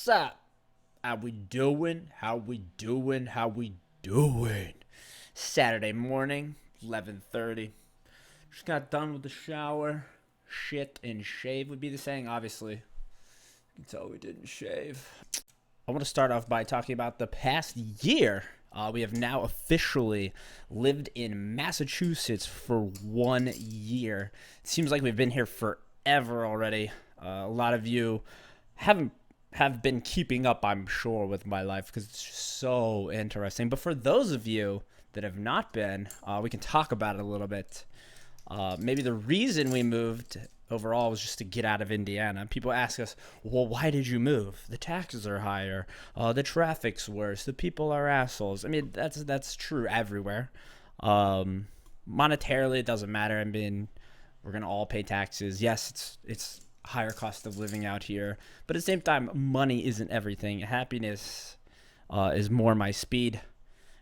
What's up? How we doing? How we doing? How we doing? Saturday morning, 11:30. Just got done with the shower. Shit and shave would be the saying, obviously. You can tell we didn't shave. I want to start off by talking about the past year. We have now officially lived in Massachusetts for 1 year. It seems like we've been here forever already. A lot of you have been keeping up, I'm sure, with my life because it's just so interesting. But for those of you that have not been, we can talk about it a little bit. Maybe the reason we moved overall was just to get out of Indiana. People ask us, well, why did you move? The taxes are higher. The traffic's worse. The people are assholes. I mean, that's true everywhere. Monetarily, it doesn't matter. I mean, we're going to all pay taxes. Yes, it's higher cost of living out here. But at the same time, money isn't everything. Happiness is more my speed.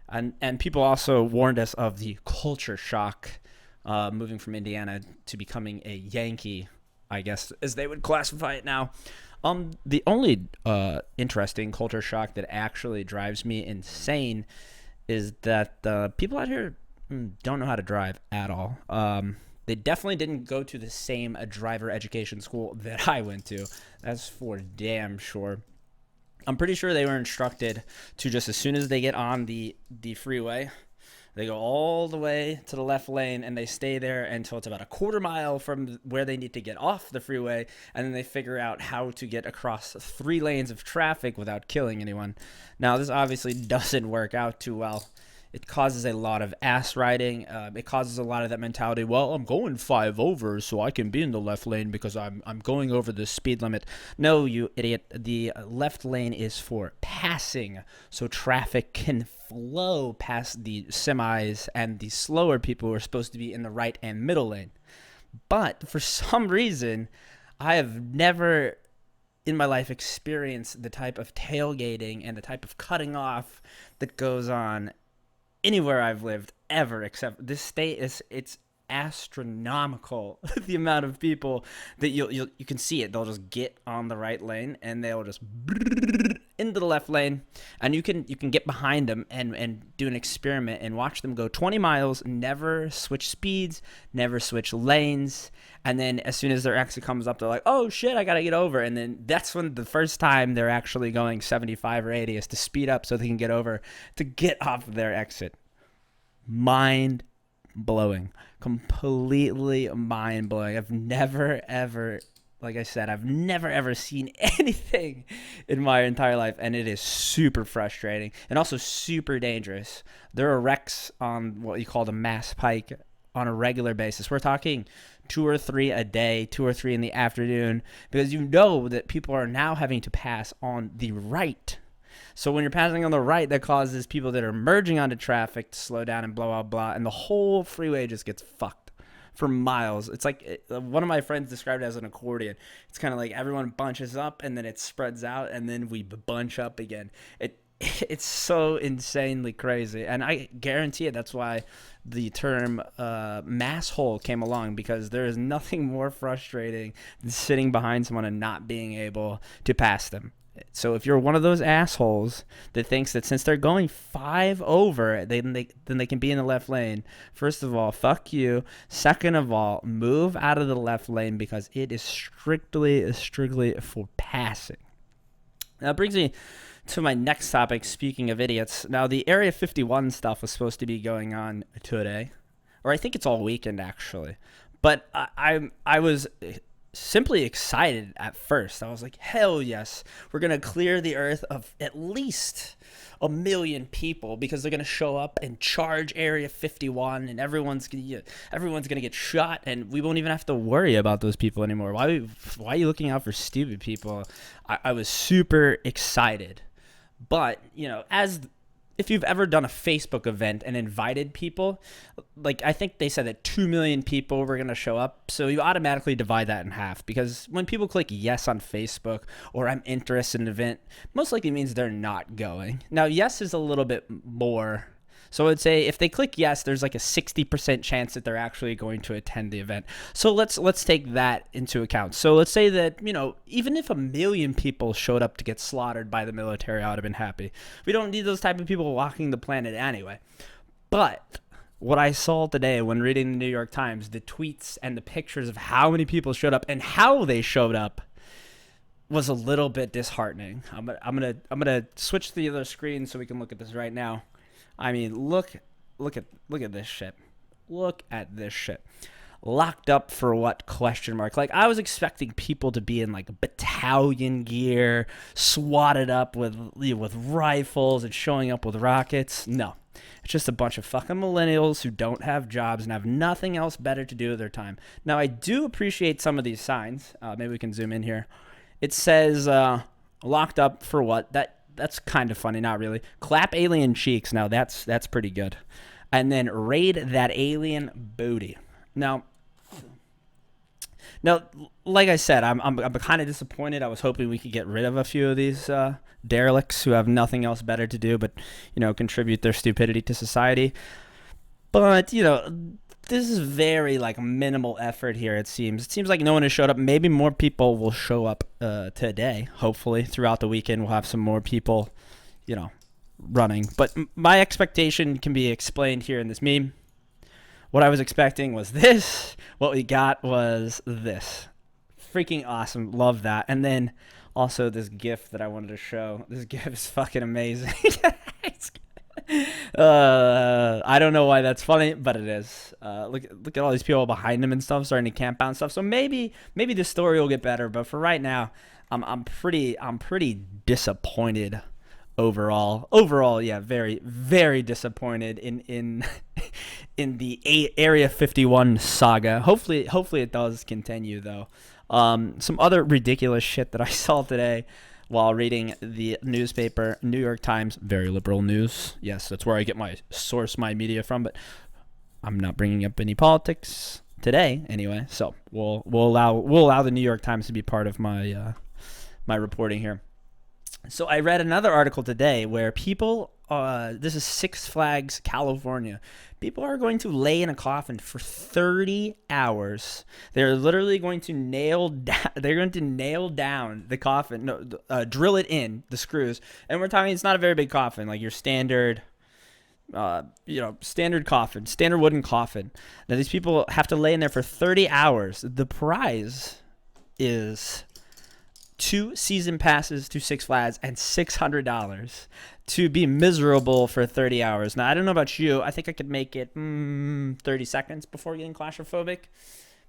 And people also warned us of the culture shock moving from Indiana to becoming a Yankee, I guess, as they would classify it now. The only interesting culture shock that actually drives me insane is that people out here don't know how to drive at all. They definitely didn't go to the same driver education school that I went to. That's for damn sure. I'm pretty sure they were instructed to just as soon as they get on the freeway, they go all the way to the left lane and they stay there until it's about a quarter mile from where they need to get off the freeway. And then they figure out how to get across 3 lanes of traffic without killing anyone. Now, this obviously doesn't work out too well. It causes a lot of ass riding. It causes a lot of that mentality. Well, I'm going 5 over, so I can be in the left lane because I'm going over the speed limit. No, you idiot. The left lane is for passing, so traffic can flow past the semis and the slower people who are supposed to be in the right and middle lane. But for some reason, I have never in my life experienced the type of tailgating and the type of cutting off that goes on anywhere I've lived ever, except this state it's astronomical. The amount of people that you can see it. They'll just get on the right lane and they'll just into the left lane, and you can get behind them and do an experiment and watch them go 20 miles, never switch speeds, never switch lanes, and then as soon as their exit comes up, they're like, oh shit, I gotta get over, and then that's when the first time they're actually going 75 or 80 is to speed up so they can get over to get off their exit. Mind blowing, completely mind blowing. I've never ever, like I said, I've never ever seen anything in my entire life, and it is super frustrating and also super dangerous. There are wrecks on what you call the Mass Pike on a regular basis. We're talking 2 or 3 a day, 2 or 3 in the afternoon, because you know that people are now having to pass on the right. So when you're passing on the right, that causes people that are merging onto traffic to slow down and blah, blah, blah. And the whole freeway just gets fucked for miles. It's like one of my friends described it as an accordion. It's kind of like everyone bunches up and then it spreads out and then we bunch up again. It's so insanely crazy. And I guarantee it, that's why the term Masshole came along, because there is nothing more frustrating than sitting behind someone and not being able to pass them. So if you're one of those assholes that thinks that since they're going 5 over, then they can be in the left lane, first of all, fuck you. Second of all, move out of the left lane because it is strictly for passing. Now, that brings me to my next topic, speaking of idiots. Now, the Area 51 stuff was supposed to be going on today, or I think it's all weekend, actually. But I was simply excited at first. I was like, hell yes, we're going to clear the earth of at least 1 million people because they're going to show up and charge Area 51 and everyone's going to get shot and we won't even have to worry about those people anymore. Why are you looking out for stupid people? I was super excited. But, you know, if you've ever done a Facebook event and invited people, like I think they said that 2 million people were going to show up. So you automatically divide that in half, because when people click yes on Facebook or I'm interested in an event, most likely means they're not going. Now, yes is a little bit more So I'd say if they click yes, there's like a 60% chance that they're actually going to attend the event. So let's take that into account. So let's say that, even if 1,000,000 people showed up to get slaughtered by the military, I would have been happy. We don't need those type of people walking the planet anyway. But what I saw today when reading the New York Times, the tweets and the pictures of how many people showed up and how they showed up was a little bit disheartening. I'm gonna switch to the other screen so we can look at this right now. I mean, look at this shit. Look at this shit. Locked up for what? Question mark. Like, I was expecting people to be in like battalion gear, swatted up with rifles and showing up with rockets. No, it's just a bunch of fucking millennials who don't have jobs and have nothing else better to do with their time. Now, I do appreciate some of these signs. Maybe we can zoom in here. It says locked up for what? That's kind of funny, not really. Clap alien cheeks. Now that's pretty good. And then raid that alien booty. Now, like I said, I'm kind of disappointed. I was hoping we could get rid of a few of these derelicts who have nothing else better to do but contribute their stupidity to society. But this is very like minimal effort here. It seems like no one has showed up. Maybe more people will show up today. Hopefully throughout the weekend we'll have some more people running. But my expectation can be explained here in this meme. What I was expecting was this. What we got was this. Freaking awesome. Love that. And then also this GIF that I wanted to show. This GIF is fucking amazing. I don't know why that's funny, but it is. Look at all these people behind him and stuff starting to camp out and stuff. So maybe the story will get better, but for right now, I'm pretty disappointed overall. Overall, yeah, very very disappointed in the Area 51 saga. Hopefully it does continue though. Some other ridiculous shit that I saw today while reading the newspaper, New York Times, very liberal news. Yes, that's where I get my media from, but I'm not bringing up any politics today anyway. So we'll allow the New York Times to be part of my my reporting here. So I read another article today where people, this is Six Flags, California. People are going to lay in a coffin for 30 hours. They're literally going to nail down the coffin, drill it in, the screws. And we're talking, it's not a very big coffin, like your standard, standard coffin, standard wooden coffin. Now these people have to lay in there for 30 hours. The prize is 2 season passes to Six Flags and $600 to be miserable for 30 hours. Now, I don't know about you. I think I could make it 30 seconds before getting claustrophobic.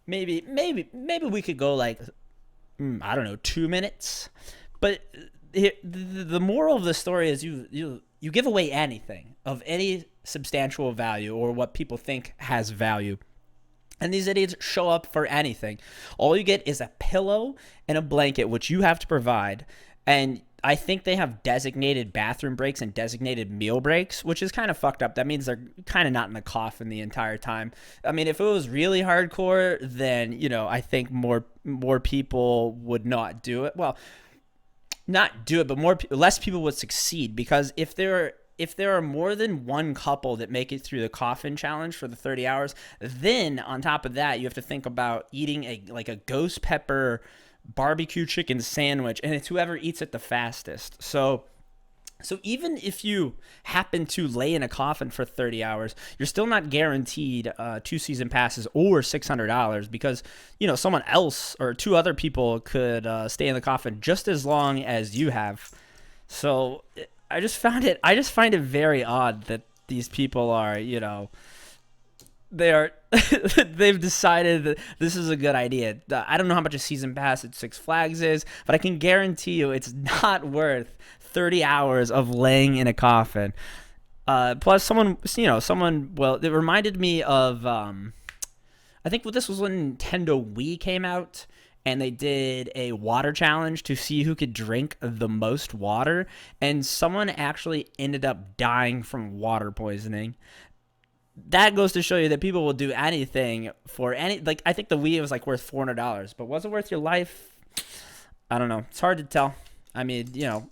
Maybe we could go like, I don't know, 2 minutes. But the moral of the story is you give away anything of any substantial value or what people think has value. And these idiots show up for anything. All you get is a pillow and a blanket, which you have to provide. And I think they have designated bathroom breaks and designated meal breaks, which is kind of fucked up. That means they're kind of not in the coffin the entire time. I mean, if it was really hardcore, then, I think more people would not do it. Well, not do it, but less people would succeed, because if there are more than one couple that make it through the coffin challenge for the 30 hours, then on top of that, you have to think about eating a ghost pepper barbecue chicken sandwich, and it's whoever eats it the fastest. So even if you happen to lay in a coffin for 30 hours, you're still not guaranteed 2 season passes or $600, because someone else or 2 other people could stay in the coffin just as long as you have. So I just find it very odd that these people are, they've decided that this is a good idea. I don't know how much a season pass at Six Flags is, but I can guarantee you it's not worth 30 hours of laying in a coffin. Plus it reminded me of, I think this was when Nintendo Wii came out, and they did a water challenge to see who could drink the most water, and someone actually ended up dying from water poisoning. That goes to show you that people will do anything for any, I think the Wii was worth $400, but was it worth your life? I don't know. It's hard to tell. I mean,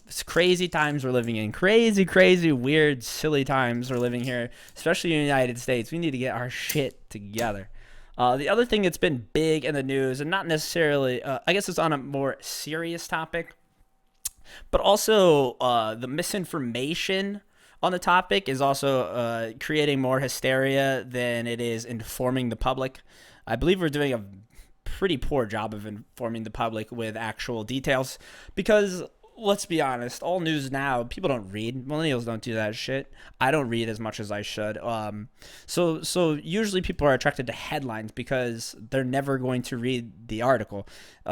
it's crazy times we're living in. Crazy, crazy, weird, silly times we're living here, especially in the United States. We need to get our shit together. The other thing that's been big in the news, and not necessarily, I guess it's on a more serious topic, but also the misinformation on the topic is also creating more hysteria than it is informing the public. I believe we're doing a pretty poor job of informing the public with actual details because let's be honest, all news now, people don't read. Millennials don't do that shit. I don't read as much as I should. So usually people are attracted to headlines because they're never going to read the article.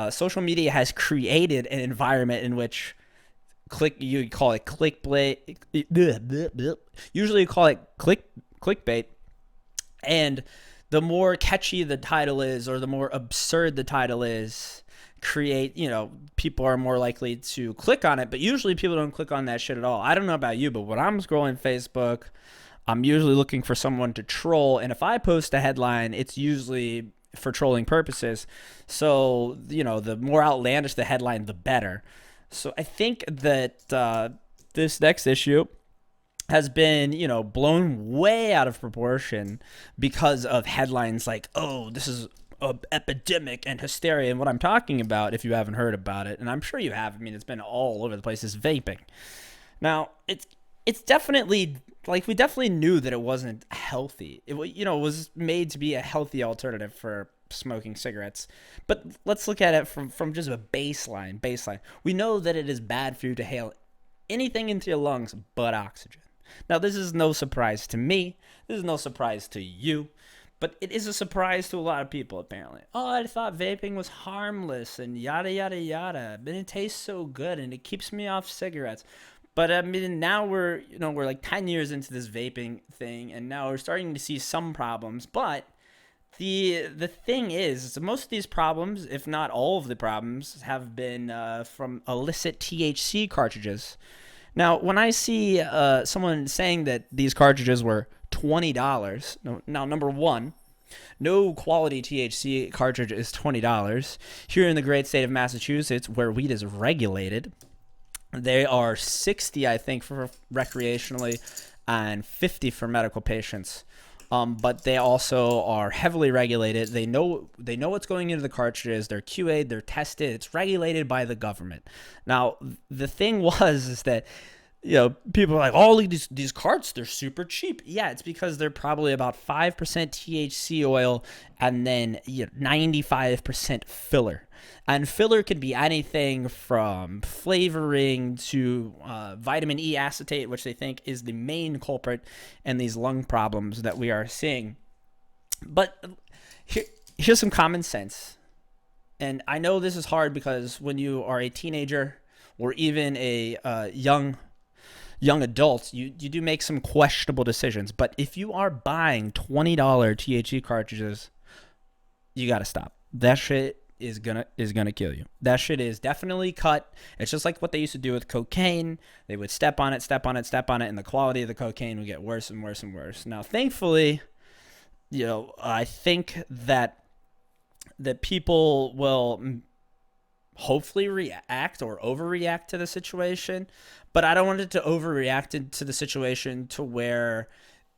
Social media has created an environment in which you call it clickbait. Usually you call it clickbait, and the more catchy the title is, or the more absurd the title is, people are more likely to click on it. But usually people don't click on that shit at all. I don't know about you, but when I'm scrolling Facebook, I'm usually looking for someone to troll, and if I post a headline, it's usually for trolling purposes. So the more outlandish the headline, the better. So I think that this next issue has been, blown way out of proportion because of headlines like, oh, this is an epidemic and hysteria. And what I'm talking about, if you haven't heard about it, and I'm sure you have, I mean, it's been all over the place, is vaping. Now, it's definitely, we definitely knew that it wasn't healthy. It was made to be a healthy alternative for smoking cigarettes. But let's look at it from just a baseline. We know that it is bad for you to inhale anything into your lungs but oxygen. Now, this is no surprise to me. This is no surprise to you. But it is a surprise to a lot of people, apparently. Oh, I thought vaping was harmless and yada, yada, yada. But it tastes so good and it keeps me off cigarettes. But I mean, now we're like 10 years into this vaping thing, and now we're starting to see some problems. But the thing is, most of these problems, if not all of the problems, have been from illicit THC cartridges. Now, when I see someone saying that these cartridges were $20, now number one, no quality THC cartridge is $20. Here in the great state of Massachusetts, where weed is regulated, they are $60, I think, for recreationally, and $50 for medical patients. But they also are heavily regulated. They know what's going into the cartridges. They're QA'd, they're tested. It's regulated by the government. Now, the thing is that people are like, oh, these carts, they're super cheap. Yeah, it's because they're probably about 5% THC oil and then 95% filler. And filler could be anything from flavoring to vitamin E acetate, which they think is the main culprit in these lung problems that we are seeing. But here's some common sense. And I know this is hard because when you are a teenager or even a young adult, you do make some questionable decisions. But if you are buying $20 THC cartridges, you got to stop. That shit is gonna kill you. That shit is definitely cut. It's just like what they used to do with cocaine. They would step on it, and the quality of the cocaine would get worse and worse and worse. Now, thankfully, I think that people will hopefully react or overreact to the situation, but I don't want it to overreact to the situation to where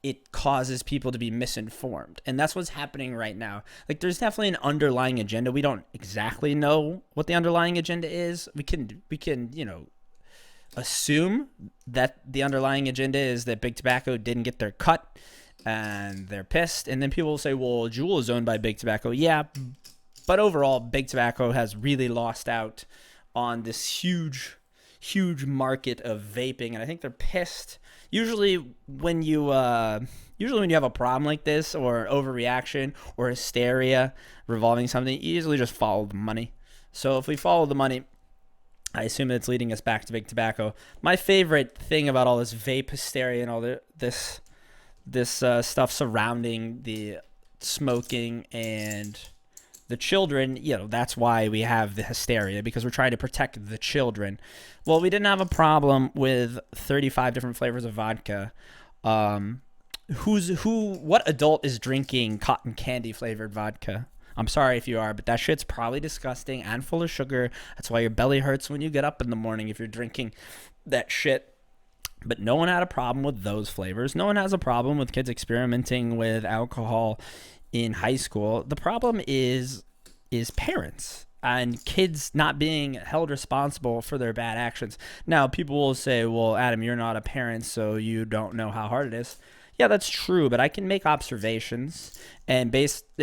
it causes people to be misinformed. And that's what's happening right now. Like, there's definitely an underlying agenda. We don't exactly know what the underlying agenda is. We can assume that the underlying agenda is that Big Tobacco didn't get their cut and they're pissed. And then people will say, well, Juul is owned by Big Tobacco. Yeah, but overall, Big Tobacco has really lost out on this huge market of vaping, and I think they're pissed. Usually when you have a problem like this, or overreaction or hysteria revolving something, you usually just follow the money. So if we follow the money, I assume it's leading us back to Big Tobacco. My favorite thing about all this vape hysteria and all this stuff surrounding the smoking and the children, that's why we have the hysteria, because we're trying to protect the children. Well, we didn't have a problem with 35 different flavors of vodka. What adult is drinking cotton candy flavored vodka? I'm sorry if you are, but that shit's probably disgusting and full of sugar. That's why your belly hurts when you get up in the morning if you're drinking that shit. But no one had a problem with those flavors. No one has a problem with kids experimenting with alcohol in high school. The problem is parents and kids not being held responsible for their bad actions. Now, people will say, well, Adam, you're not a parent, so you don't know how hard it is. Yeah, that's true, but I can make observations and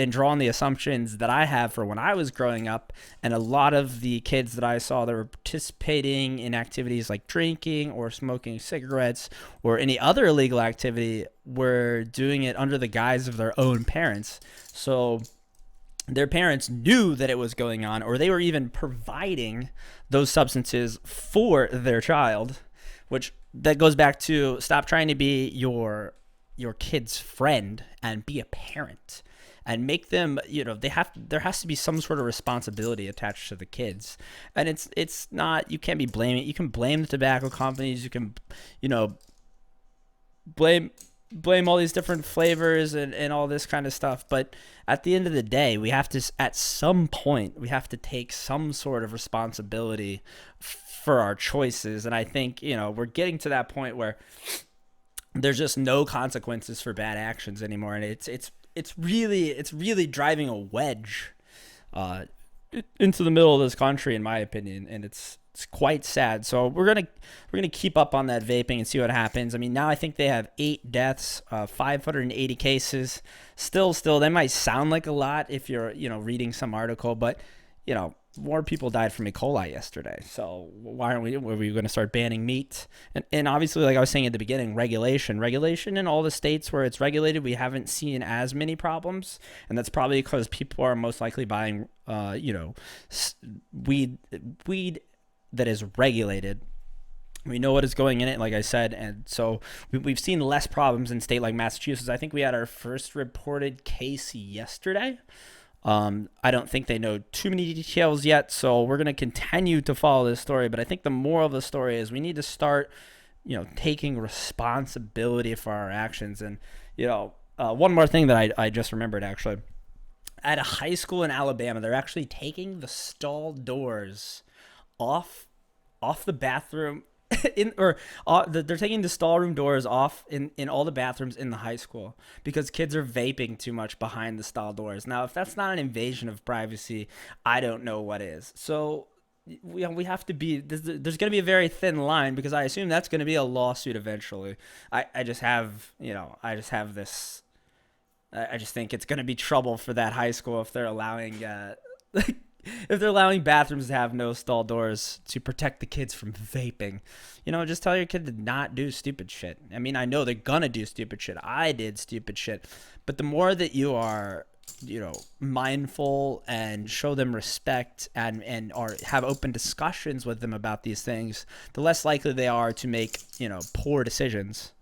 draw on the assumptions that I have for when I was growing up, and a lot of the kids that I saw that were participating in activities like drinking or smoking cigarettes or any other illegal activity were doing it under the guise of their own parents. So their parents knew that it was going on, or they were even providing those substances for their child, which that goes back to stop trying to be your kid's friend and be a parent and make them, there has to be some sort of responsibility attached to the kids. And it's not, you can't be blaming, you can blame the tobacco companies, you can, blame all these different flavors and all this kind of stuff. But at the end of the day, we have to, at some point, we have to take some sort of responsibility for our choices. And I think, we're getting to that point where there's just no consequences for bad actions anymore. And it's really driving a wedge into the middle of this country, in my opinion. And it's quite sad. So we're gonna keep up on that vaping and see what happens. I mean, now I think they have 8 deaths, 580 cases. Still, they might sound like a lot if you're reading some article, but more people died from E. coli yesterday. So why aren't were we going to start banning meat? And obviously, like I was saying at the beginning, regulation in all the states where it's regulated, we haven't seen as many problems. And that's probably because people are most likely buying, weed that is regulated. We know what is going in it, like I said, and so we've seen less problems in a state like Massachusetts. I think we had our first reported case yesterday. I don't think they know too many details yet, so we're going to continue to follow this story. But I think the moral of the story is we need to start, taking responsibility for our actions. And, one more thing that I just remembered, actually. At a high school in Alabama, they're actually taking the stall doors off the bathroom they're taking the stall room doors off in all the bathrooms in the high school because kids are vaping too much behind the stall doors. Now, if that's not an invasion of privacy, I don't know what is. So we have to be, there's going to be a very thin line, because I assume that's going to be a lawsuit eventually. I just think it's going to be trouble for that high school if they're allowing bathrooms to have no stall doors to protect the kids from vaping. Just tell your kid to not do stupid shit. I mean, I know they're gonna do stupid shit. I did stupid shit. But the more that you are, mindful and show them respect and or have open discussions with them about these things, the less likely they are to make, poor decisions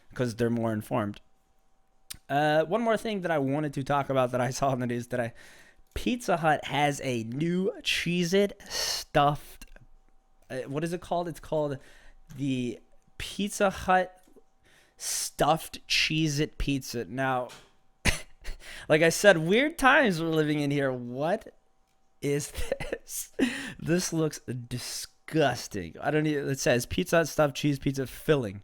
because they're more informed. One more thing that I wanted to talk about that I saw in the news today. Pizza Hut has a new Cheez-It stuffed, what is it called? It's called the Pizza Hut stuffed Cheez-It pizza. Now, like I said, weird times we're living in here. What is this? This looks disgusting. It says Pizza Hut stuffed cheese pizza filling.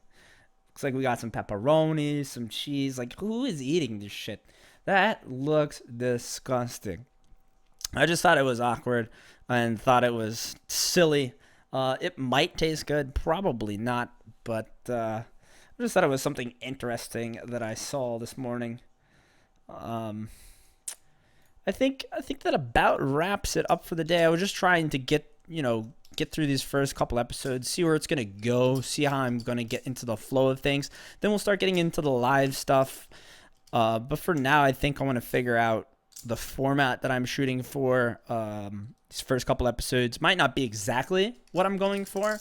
Looks like we got some pepperoni, some cheese. Like, who is eating this shit? That looks disgusting. I just thought it was awkward and thought it was silly. It might taste good, probably not, but I just thought it was something interesting that I saw this morning. I think that about wraps it up for the day. I was just trying to get through these first couple episodes, see where it's going to go, see how I'm going to get into the flow of things. Then we'll start getting into the live stuff. But for now, I think I want to figure out the format that I'm shooting for. These first couple episodes might not be exactly what I'm going for,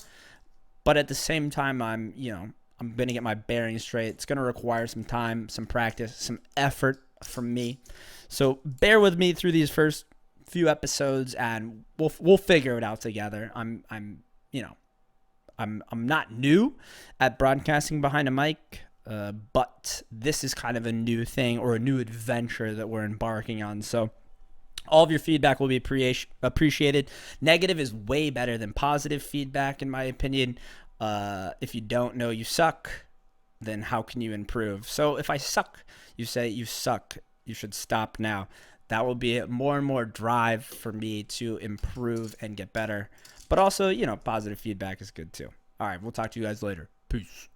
but at the same time, I'm going to get my bearings straight. It's going to require some time, some practice, some effort from me. So bear with me through these first few episodes, and we'll figure it out together. I'm not new at broadcasting behind a mic. But this is kind of a new thing or a new adventure that we're embarking on. So All of your feedback will be appreciated. Negative is way better than positive feedback, in my opinion. If you don't know you suck, then how can you improve? So if I suck, you say you suck, you should stop now. That will be more and more drive for me to improve and get better. But also, positive feedback is good too. All right, we'll talk to you guys later. Peace.